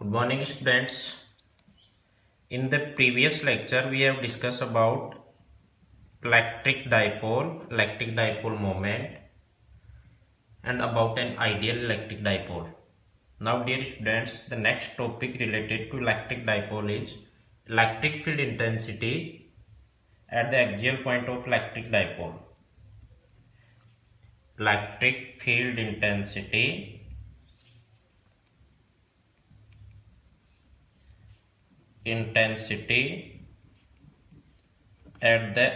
Good morning, students. In the previous lecture, we have discussed about electric dipole moment, and about an ideal electric dipole. Now, dear students, the next topic related to electric dipole is electric field intensity at the axial point of electric dipole. Electric field intensity at the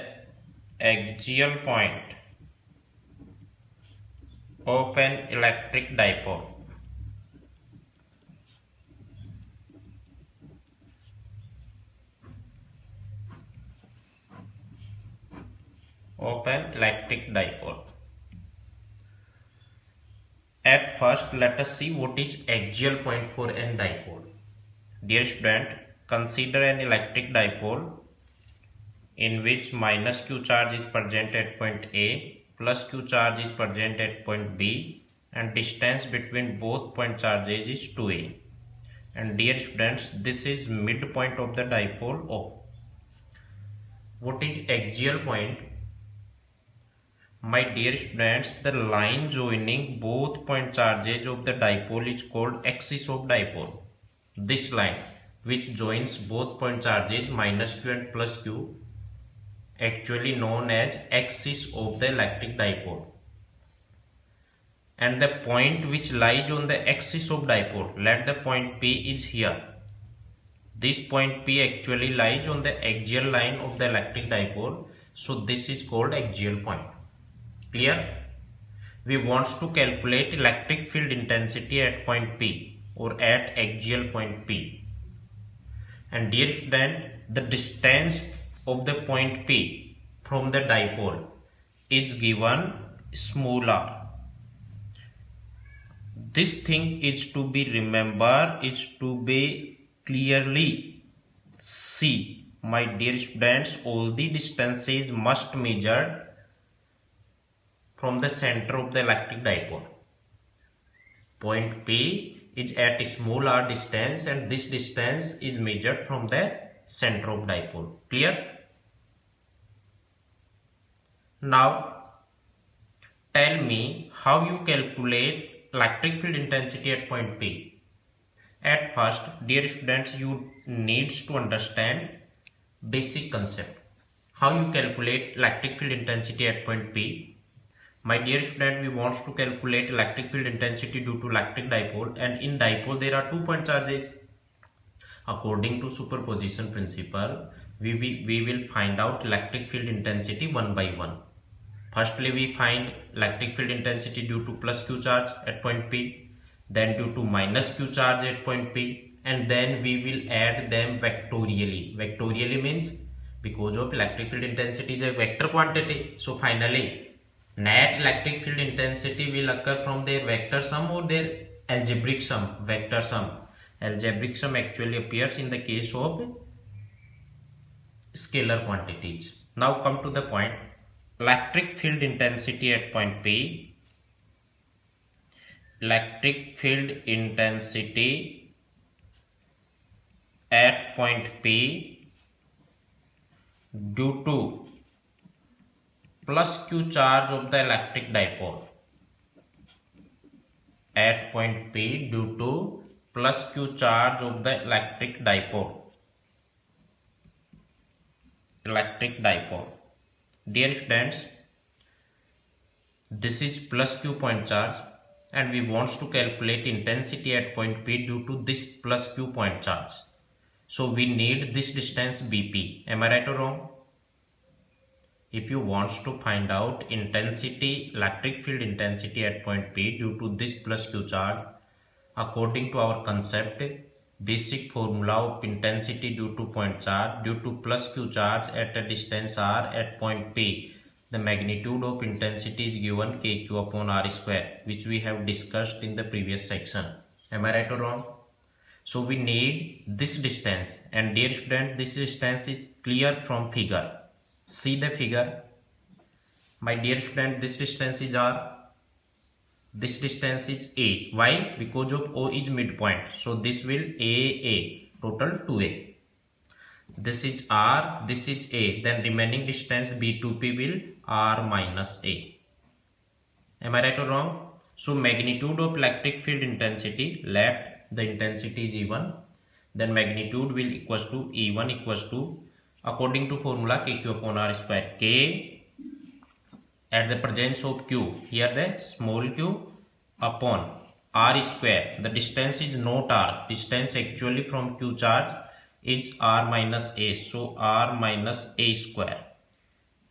axial point of an electric dipole. At first, let us see what is axial point for an dipole. Dear student, consider an electric dipole in which minus q charge is present at point A, plus q charge is present at point B, and distance between both point charges is 2a. And dear students, this is midpoint of the dipole O. What is axial point? My dear students, the line joining both point charges of the dipole is called axis of dipole. This line which joins both point charges minus q and plus q, actually known as axis of the electric dipole. And the point which lies on the axis of dipole, let the point P is here. This point P actually lies on the axial line of the electric dipole. So this is called axial point. Clear? We want to calculate electric field intensity at point P or at axial point P. And dear student, the distance of the point P from the dipole is given small r. This thing is to be remembered, is to be clearly see. My dear students, all the distances must measure from the center of the electric dipole. Point P is at small r distance, and this distance is measured from the center of dipole. Clear? Now, tell me how you calculate electric field intensity at point P. At first, dear students, you needs to understand basic concept. How you calculate electric field intensity at point P. My dear student, we want to calculate electric field intensity due to electric dipole, and in dipole there are 2 point charges. According to superposition principle, we will find out electric field intensity one by one. Firstly, we find electric field intensity due to plus q charge at point P, then due to minus q charge at point P, and then we will add them vectorially. Vectorially means because of electric field intensity is a vector quantity. So finally, net electric field intensity will occur from their vector sum or their algebraic sum, vector sum. Algebraic sum actually appears in the case of scalar quantities. Now come to the point. Electric field intensity at point P. Electric field intensity at point P due to plus q charge of the electric dipole. At point P due to plus q charge of the electric dipole. Dear students, this is plus q point charge, and we want to calculate intensity at point P due to this plus q point charge. So we need this distance Bp. Am I right or wrong? If you want to find out intensity, electric field intensity at point P due to this plus q charge, according to our concept, basic formula of intensity due to point charge due to plus q charge at a distance r at point P, the magnitude of intensity is given kq upon r square, which we have discussed in the previous section. Am I right or wrong? So we need this distance, and dear student, this distance is clear from figure. See the figure. My dear student, this distance is r. This distance is A. Why? Because of O is midpoint. So this will A, total 2A. This is R, this is A. Then remaining distance B to P will R minus A. Am I right or wrong? So magnitude of electric field intensity, let the intensity is E1. Then magnitude will equals to E1 equals to, according to formula, KQ upon R square. K at the presence of Q, here the small q upon R square. The distance is not R. Distance actually from Q charge is R minus A. So R minus A square.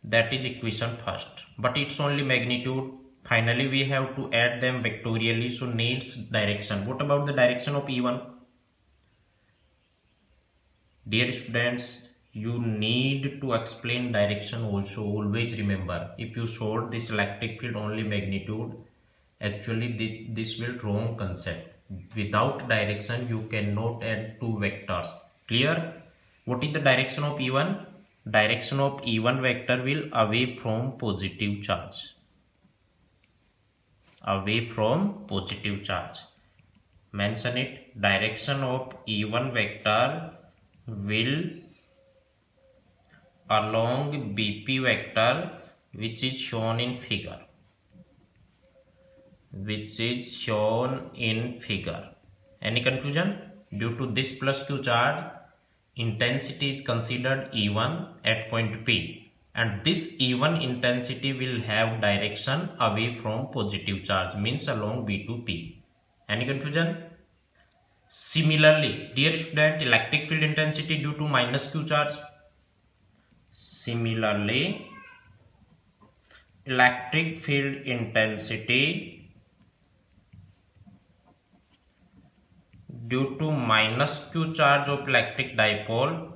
That is equation first. But it's only magnitude. Finally, we have to add them vectorially. So needs direction. What about the direction of E1? Dear students, you need to explain direction also. Always remember, if you solve this electric field only magnitude, actually this will wrong concept. Without direction, you cannot add two vectors. Clear? What is the direction of E1? Direction of E1 vector will away from positive charge. Away from positive charge. Mention it. Direction of E1 vector will along BP vector, which is shown in figure. Any confusion? Due to this plus Q charge, intensity is considered E1 at point P, and this E1 intensity will have direction away from positive charge, means along B to P. Any confusion? Similarly, dear student, electric field intensity due to minus Q charge. Similarly, electric field intensity due to minus Q charge of electric dipole,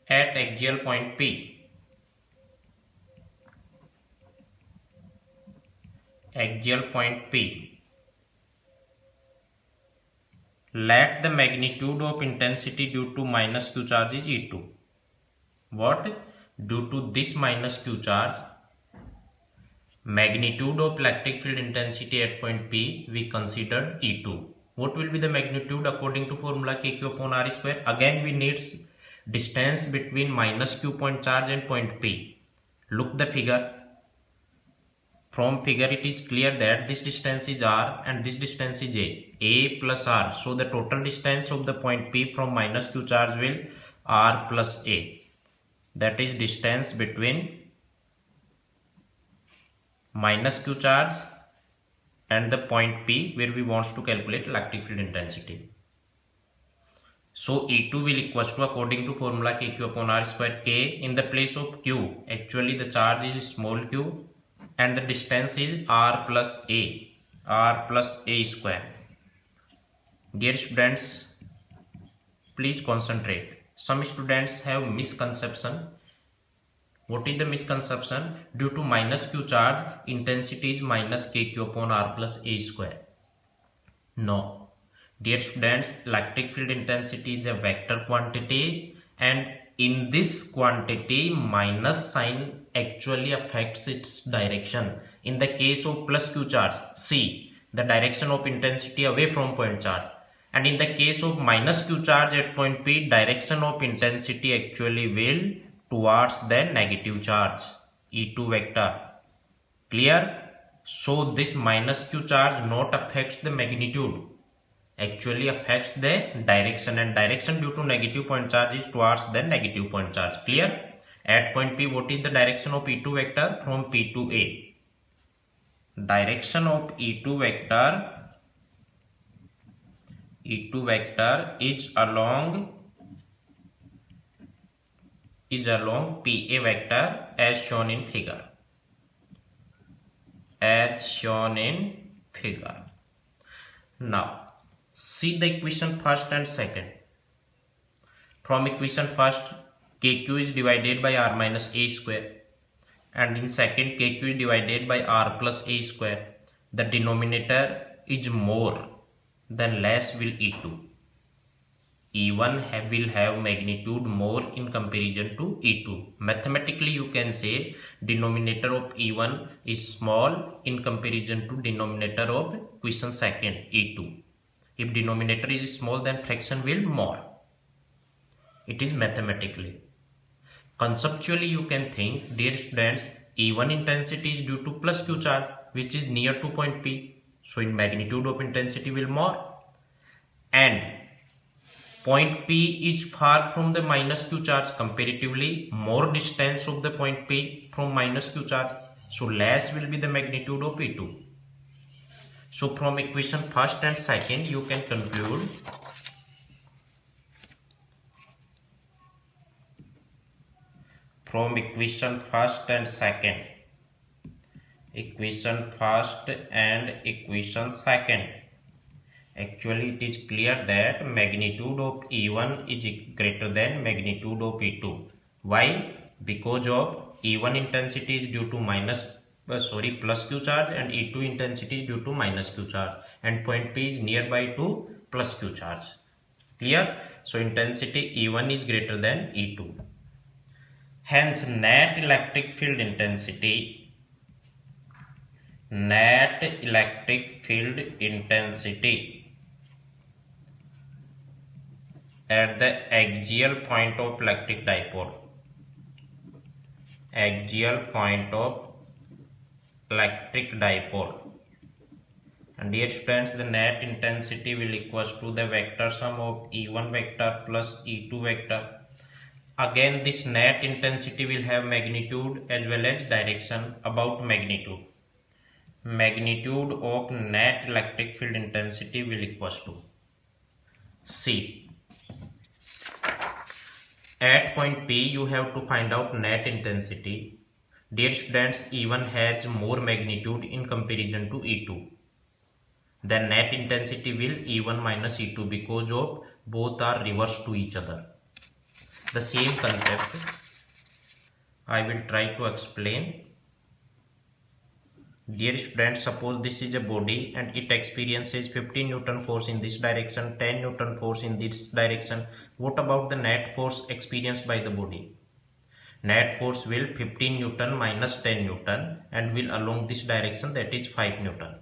at axial point P. Let the magnitude of intensity due to minus Q charge is E2. What? Due to this minus Q charge, magnitude of electric field intensity at point P we considered E2. What will be the magnitude according to formula KQ upon R square? Again we need distance between minus Q point charge and point P. Look the figure. From figure it is clear that this distance is R and this distance is A plus R. So the total distance of the point P from minus Q charge will R plus A. That is distance between minus Q charge and the point P where we want to calculate electric field intensity. So E2 will equals to, according to formula KQ upon R square, K in the place of Q. Actually the charge is small q and the distance is R plus A square. Dear students, please concentrate. Some students have misconception. What is the misconception? Due to minus Q charge, intensity is minus KQ upon R plus A square. No. Dear students, electric field intensity is a vector quantity, and in this quantity minus sign actually affects its direction. In the case of plus Q charge, see the direction of intensity away from point charge, and in the case of minus Q charge at point P, direction of intensity actually will towards the negative charge, E2 vector. Clear? So this minus Q charge not affects the magnitude, actually affects the direction, and direction due to negative point charge is towards the negative point charge. Clear? At point P, what is the direction of E2 vector? From P to A. Direction of E2 vector is along PA vector as shown in figure. Now see the equation first and second. From equation first, KQ is divided by R minus A square, and in second KQ is divided by R plus A square. The denominator is more, then less will E2. E1 will have magnitude more in comparison to E2. Mathematically, you can say denominator of E1 is small in comparison to denominator of equation second E2. If denominator is small, then fraction will more. It is mathematically. Conceptually, you can think, dear students, E1 intensity is due to plus Q charge, which is near to point P. So, in magnitude of intensity will more. And point P is far from the minus Q charge, comparatively more distance of the point P from minus Q charge. So, less will be the magnitude of E2. So, from equation first and second, you can conclude from equation first and second, actually it is clear that magnitude of E1 is greater than magnitude of E2. Why? Because of E1 intensity is due to plus Q charge, and E2 intensity is due to minus Q charge, and point P is nearby to plus Q charge. Clear? So intensity E1 is greater than E2. Hence net electric field intensity at the axial point of electric dipole. And dear students, the net intensity will equals to the vector sum of E1 vector plus E2 vector. Again, this net intensity will have magnitude as well as direction. About magnitude of net electric field intensity will equals to C. At point P, you have to find out net intensity. Dear students, E1 has more magnitude in comparison to E2. Then net intensity will E1 minus E2 because of both are reverse to each other. The same concept I will try to explain. Dear students, suppose this is a body and it experiences 15 Newton force in this direction, 10 Newton force in this direction. What about the net force experienced by the body? Net force will 15 Newton minus 10 Newton and will along this direction, that is 5 Newton.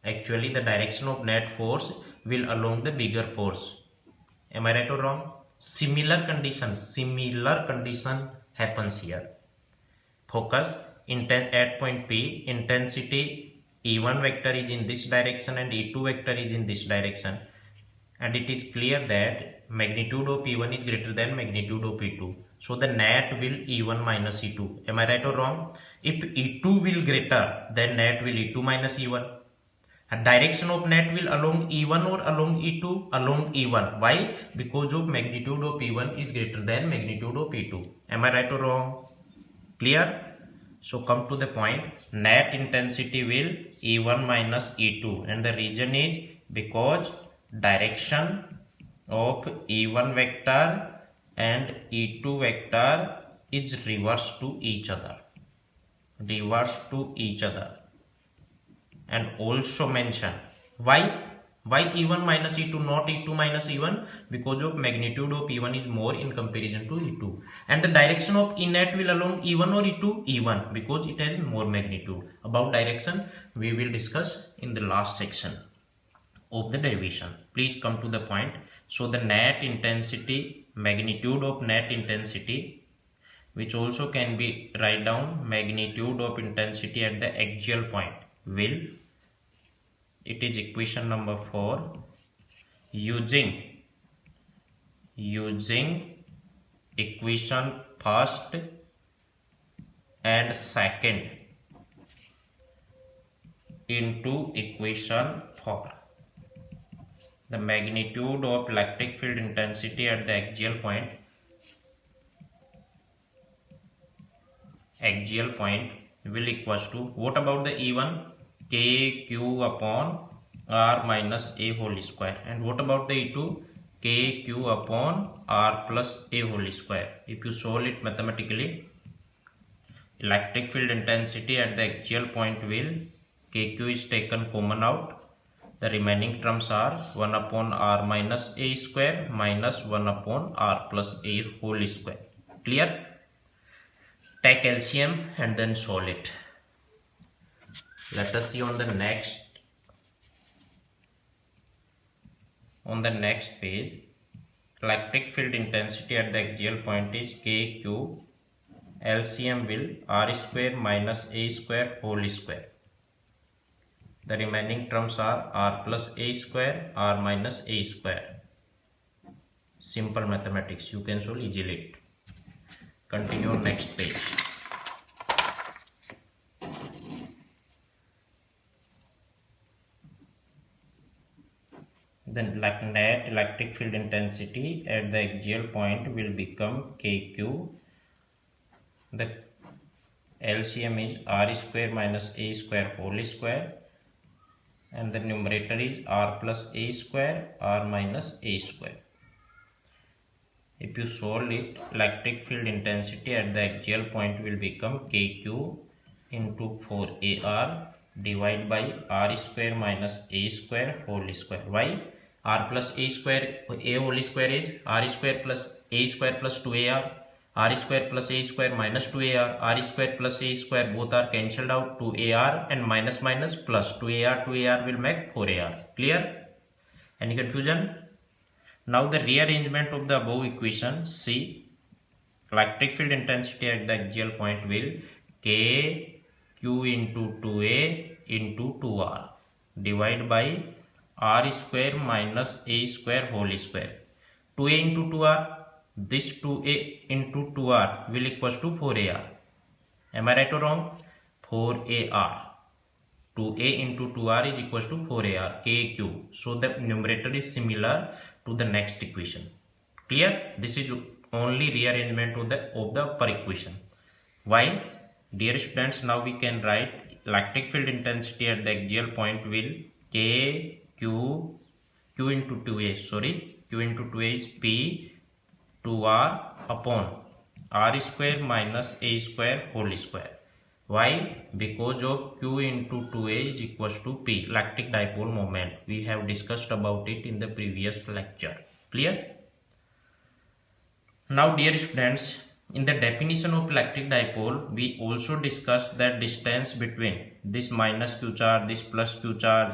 Actually, the direction of net force will along the bigger force. Am I right or wrong? Similar condition happens here. Focus at point P, intensity E1 vector is in this direction and E2 vector is in this direction, and it is clear that magnitude of E1 is greater than magnitude of E2. So the net will E1 minus E2. Am I right or wrong? If E2 will greater, then net will E2 minus E1. And direction of net will along E1 or along E2? Along E1. Why? Because of magnitude of E1 is greater than magnitude of E2. Am I right or wrong? Clear? So come to the point. Net intensity will E1 minus E2, and the reason is because direction of E1 vector and E2 vector is reverse to each other. And also mention why E1 minus E2, not E2 minus E1? Because of magnitude of E1 is more in comparison to E2, and the direction of E net will along E1 or E2? E1, because it has more magnitude. About direction we will discuss in the last section of the derivation. Please come to the point. So the net intensity, magnitude of net intensity, which also can be write down magnitude of intensity at the axial point, will, it is equation number 4, using equation first and second into equation 4. The magnitude of electric field intensity at the axial point will equals to, what about the E1? KQ upon R minus A whole square. And what about the E2? KQ upon R plus A whole square. If you solve it mathematically, electric field intensity at the axial point will, KQ is taken common out, The remaining terms are 1 upon r minus a square minus 1 upon r plus a whole square. Clear? Take LCM and then solve it. Let us see on the next page. Electric field intensity at the axial point is kq. LCM will r square minus a square whole square. The remaining terms are r plus a square, r minus a square. Simple mathematics, you can solve easily. Continue on next page. Then net electric field intensity at the axial point will become kq. The LCM is r square minus a square whole square, and the numerator is r plus a square, r minus a square. If you solve it, electric field intensity at the axial point will become kq into 4ar divided by r square minus a square whole square. Why? R plus a square, a whole square is r square plus a square plus 2ar, r square plus a square minus 2ar, r square plus a square both are cancelled out, 2ar and minus minus plus 2ar will make 4ar. Clear? Any confusion? Now the rearrangement of the above equation, see, electric field intensity at the axial point will k q into 2a into 2r divided by r square minus a square whole square. 2a into 2r, this 2a into 2r will equals to 4ar. Am I right or wrong? 4ar. 2a into 2r is equals to 4ar, kq. So the numerator is similar to the next equation. Clear? This is only rearrangement of the upper equation. Why? Dear students, now we can write electric field intensity at the axial point will q into 2a is p 2r upon r square minus a square whole square. Why? Because of q into 2a is equals to p, electric dipole moment. We have discussed about it in the previous lecture. Clear? Now dear students, in the definition of electric dipole, we also discussed that distance between this minus q charge, this plus q charge,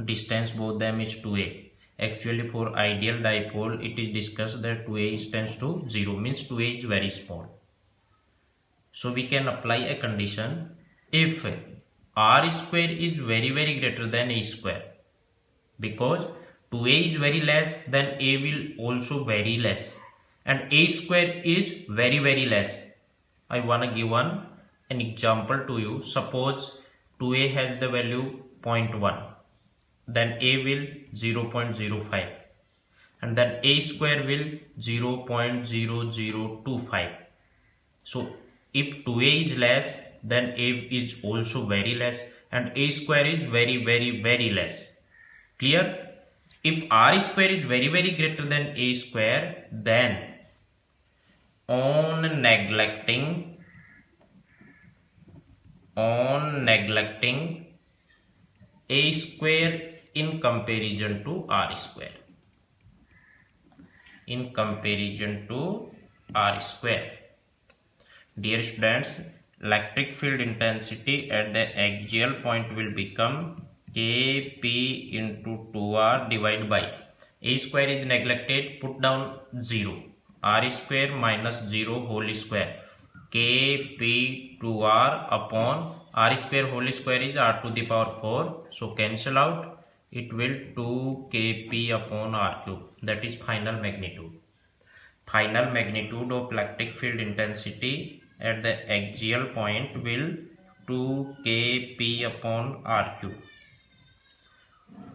distance both them is 2a. Actually for ideal dipole, it is discussed that 2a tends to 0, means 2a is very small. So we can apply a condition if r square is very greater than a square, because 2a is very less, then a will also very less, and a square is very less. I want to give an example to you. Suppose 2a has the value 0.1, then a will 0.05, and then a square will 0.0025. So if 2a is less, then a is also very less, and a square is very less. Clear? If r square is very greater than a square, then on neglecting a square in comparison to r square. Dear students, electric field intensity at the axial point will become kp into 2r divided by a square is neglected, put down 0, r square minus 0 whole square, kp 2r upon r square whole square is r to the power 4, so cancel out, it will 2 kp upon r cube. That is final magnitude. Final magnitude of electric field intensity at the axial point will 2 kp upon r cube.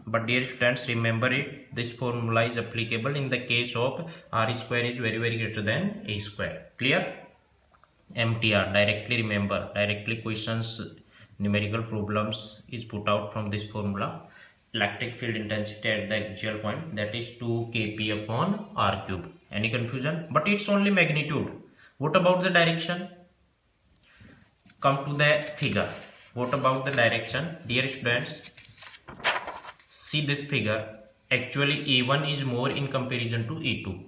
But dear students, remember it, this formula is applicable in the case of r square is very greater than a square. Clear? MTR, directly remember, directly questions, numerical problems is put out from this formula. Electric field intensity at the axial point, that is 2 kp upon r cube. Any confusion? But it's only magnitude. What about the direction? Come to the figure. What about the direction? Dear students, see this figure, actually E1 is more in comparison to E2.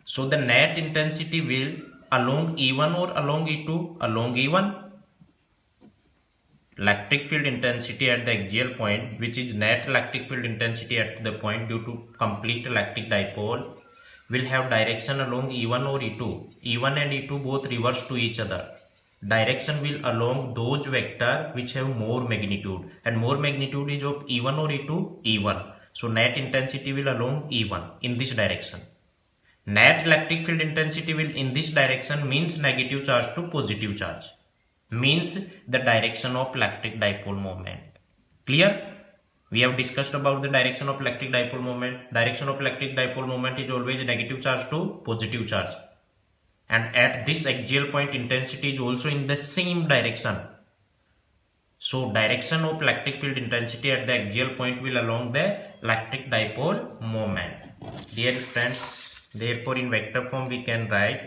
So the net intensity will along E1 or along E2? Along E1. Electric field intensity at the axial point, which is net electric field intensity at the point due to complete electric dipole, will have direction along E1 or E2. E1 and E2 both reverse to each other. Direction will along those vector which have more magnitude, and more magnitude is of E1 or E2? E1. So net intensity will along E1 in this direction. Net electric field intensity will in this direction means negative charge to positive charge, means the direction of electric dipole moment. Clear? We have discussed about the direction of electric dipole moment. Direction of electric dipole moment is always negative charge to positive charge. And at this axial point, intensity is also in the same direction. So direction of electric field intensity at the axial point will along the electric dipole moment. Dear friends, therefore in vector form we can write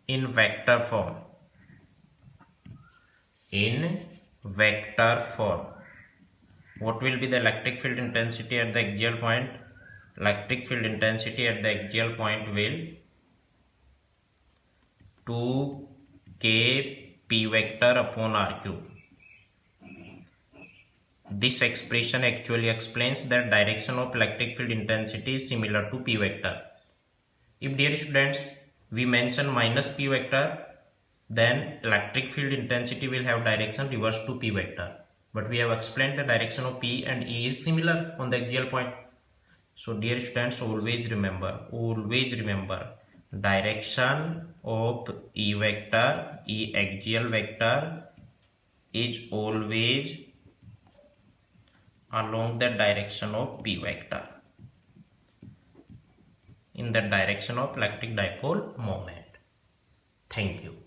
in vector form. In vector form, what will be the electric field intensity at the axial point? Electric field intensity at the axial point will 2k p vector upon r cube. This expression actually explains that direction of electric field intensity is similar to p vector. If, dear students, we mention minus p vector, then electric field intensity will have direction reverse to p vector. But we have explained the direction of p and e is similar on the axial point. So dear students, always remember, direction of e vector, e axial vector is always along the direction of p vector in the direction of electric dipole moment. Thank you.